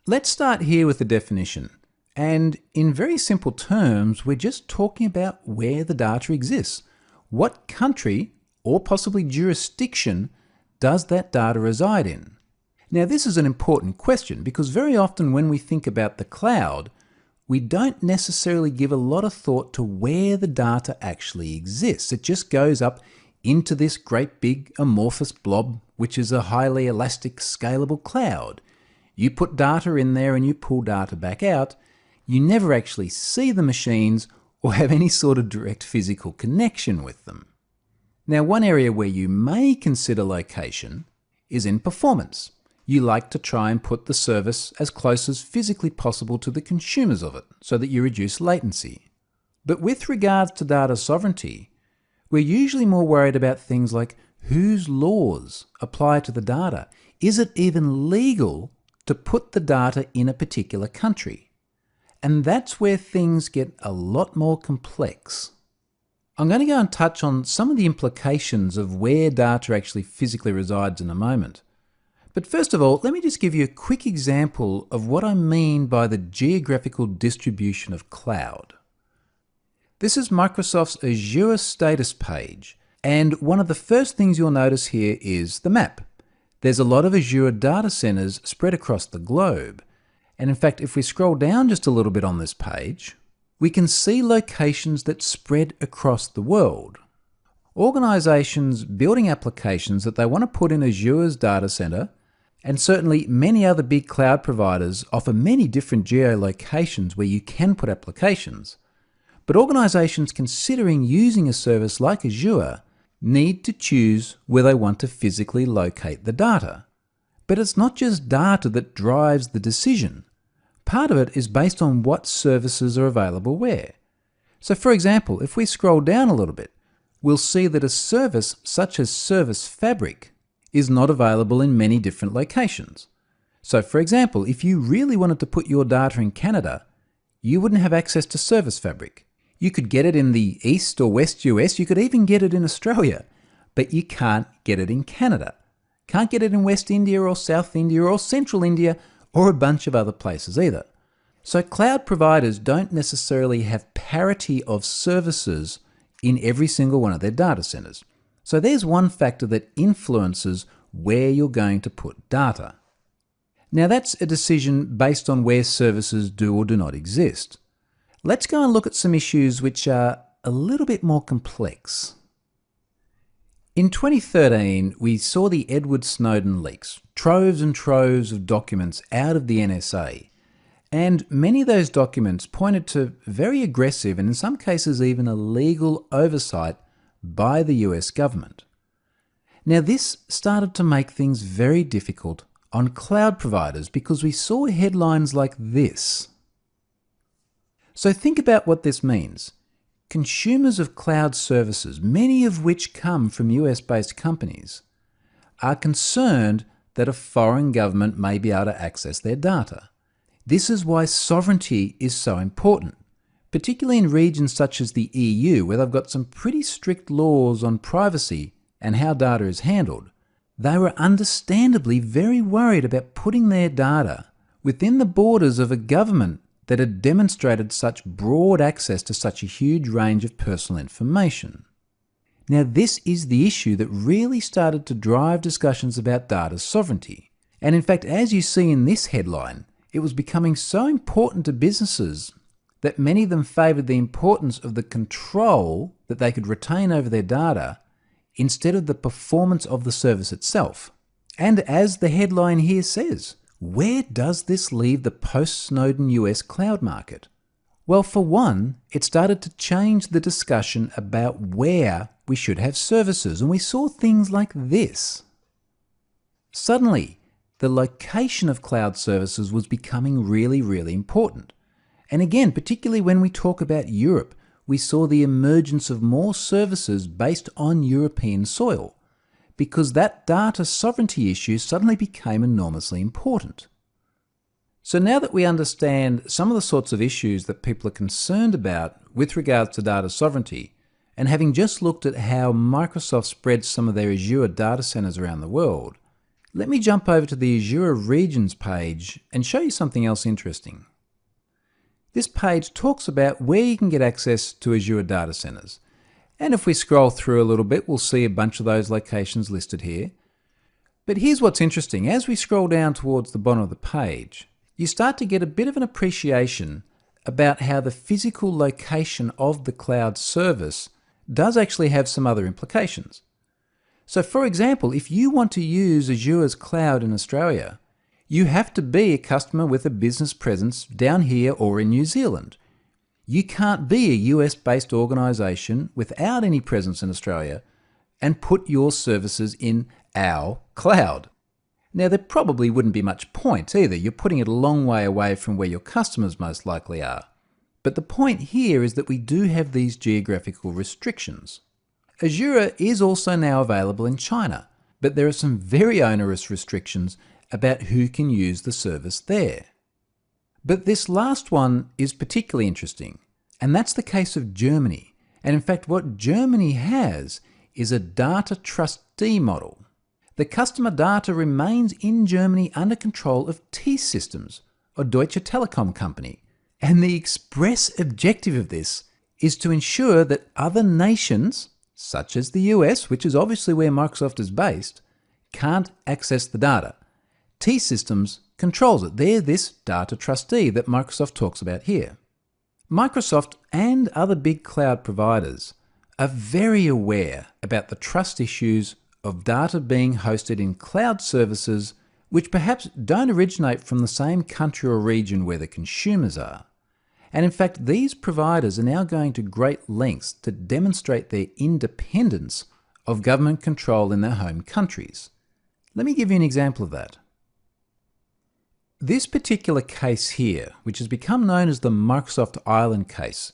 Let's start here with the definition. And in very simple terms, we're just talking about where the data exists. What country or possibly jurisdiction does that data reside in? Now, this is an important question because very often when we think about the cloud, we don't necessarily give a lot of thought to where the data actually exists. It just goes up into this great big amorphous blob, which is a highly elastic, scalable cloud. You put data in there and you pull data back out. You never actually see the machines or have any sort of direct physical connection with them. Now, one area where you may consider location is in performance. You like to try and put the service as close as physically possible to the consumers of it so that you reduce latency. But with regards to data sovereignty, we're usually more worried about things like whose laws apply to the data. Is it even legal to put the data in a particular country? And that's where things get a lot more complex. I'm going to go and touch on some of the implications of where data actually physically resides in a moment. But first of all, let me just give you a quick example of what I mean by the geographical distribution of cloud. This is Microsoft's Azure status page, and one of the first things you'll notice here is the map. There's a lot of Azure data centers spread across the globe, and in fact, if we scroll down just a little bit on this page, we can see locations that spread across the world. Organizations building applications that they want to put in Azure's data center, and certainly many other big cloud providers offer many different geolocations where you can put applications. But organizations considering using a service like Azure need to choose where they want to physically locate the data. But it's not just data that drives the decision. Part of it is based on what services are available where. So for example, if we scroll down a little bit, we'll see that a service such as Service Fabric is not available in many different locations. So for example, if you really wanted to put your data in Canada, you wouldn't have access to Service Fabric. You could get it in the East or West US, you could even get it in Australia, but you can't get it in Canada. Can't get it in West India or South India or Central India or a bunch of other places either. So cloud providers don't necessarily have parity of services in every single one of their data centers. So there's one factor that influences where you're going to put data. Now that's a decision based on where services do or do not exist. Let's go and look at some issues which are a little bit more complex. In 2013, we saw the Edward Snowden leaks, troves and troves of documents out of the NSA. And many of those documents pointed to very aggressive and in some cases even illegal oversight by the US government. Now this started to make things very difficult on cloud providers because we saw headlines like this. So think about what this means. Consumers of cloud services, many of which come from US-based companies, are concerned that a foreign government may be able to access their data. This is why sovereignty is so important, particularly in regions such as the EU, where they've got some pretty strict laws on privacy and how data is handled. They were understandably very worried about putting their data within the borders of a government that had demonstrated such broad access to such a huge range of personal information. Now, this is the issue that really started to drive discussions about data sovereignty. And in fact, as you see in this headline, it was becoming so important to businesses that many of them favoured the importance of the control that they could retain over their data instead of the performance of the service itself. And as the headline here says, where does this leave the post-Snowden US cloud market? Well, for one, it started to change the discussion about where we should have services, and we saw things like this. Suddenly, the location of cloud services was becoming really, really important. And again, particularly when we talk about Europe, we saw the emergence of more services based on European soil, because that data sovereignty issue suddenly became enormously important. So now that we understand some of the sorts of issues that people are concerned about with regards to data sovereignty, and having just looked at how Microsoft spreads some of their Azure data centers around the world, Let me jump over to the Azure Regions page and show you something else interesting. This page talks about where you can get access to Azure data centers. And if we scroll through a little bit, we'll see a bunch of those locations listed here. But here's what's interesting. As we scroll down towards the bottom of the page, you start to get a bit of an appreciation about how the physical location of the cloud service does actually have some other implications. So for example, if you want to use Azure's cloud in Australia, you have to be a customer with a business presence down here or in New Zealand. You can't be a US-based organisation without any presence in Australia and put your services in our cloud. Now, there probably wouldn't be much point either. You're putting it a long way away from where your customers most likely are. But the point here is that we do have these geographical restrictions. Azure is also now available in China, but there are some very onerous restrictions about who can use the service there. But this last one is particularly interesting, and that's the case of Germany. And in fact, what Germany has is a data trustee model. The customer data remains in Germany under control of T-Systems, or Deutsche Telekom company. And the express objective of this is to ensure that other nations, such as the US, which is obviously where Microsoft is based, can't access the data. T-Systems controls it. They're this data trustee that Microsoft talks about here. Microsoft and other big cloud providers are very aware about the trust issues of data being hosted in cloud services which perhaps don't originate from the same country or region where the consumers are. And in fact, these providers are now going to great lengths to demonstrate their independence of government control in their home countries. Let me give you an example of that. This particular case here, which has become known as the Microsoft Ireland case,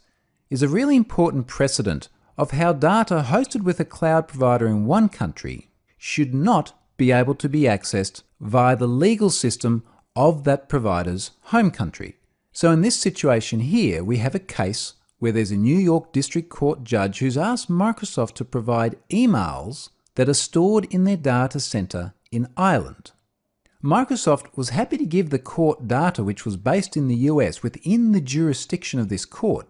is a really important precedent of how data hosted with a cloud provider in one country should not be able to be accessed via the legal system of that provider's home country. So in this situation here, we have a case where there's a New York District Court judge who's asked Microsoft to provide emails that are stored in their data center in Ireland. Microsoft was happy to give the court data which was based in the US within the jurisdiction of this court,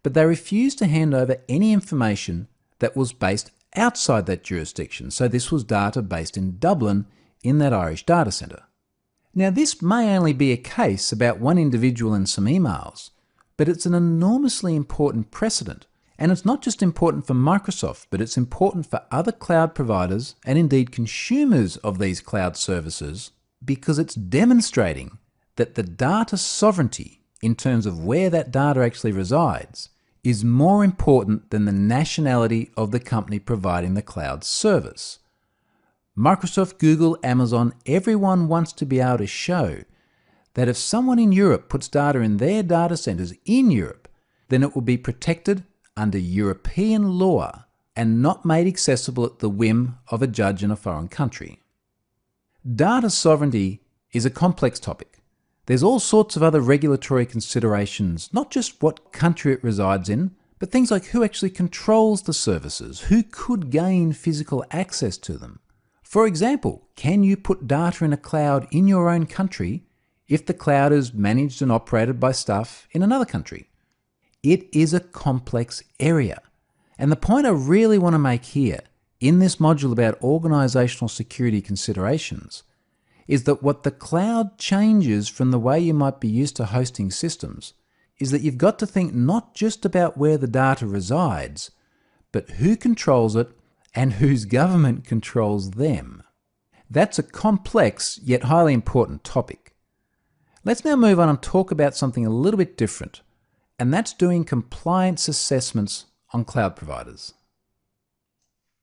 but they refused to hand over any information that was based outside that jurisdiction. So this was data based in Dublin in that Irish data center. Now, this may only be a case about one individual and some emails, but it's an enormously important precedent. And it's not just important for Microsoft, but it's important for other cloud providers and indeed consumers of these cloud services, because it's demonstrating that the data sovereignty in terms of where that data actually resides is more important than the nationality of the company providing the cloud service. Microsoft, Google, Amazon, everyone wants to be able to show that if someone in Europe puts data in their data centers in Europe, then it will be protected under European law and not made accessible at the whim of a judge in a foreign country. Data sovereignty is a complex topic. There's all sorts of other regulatory considerations, not just what country it resides in, but things like who actually controls the services, who could gain physical access to them. For example, can you put data in a cloud in your own country if the cloud is managed and operated by staff in another country? It is a complex area. And the point I really want to make here in this module about organizational security considerations is that what the cloud changes from the way you might be used to hosting systems is that you've got to think not just about where the data resides, but who controls it and whose government controls them. That's a complex yet highly important topic. Let's now move on and talk about something a little bit different, and that's doing compliance assessments on cloud providers.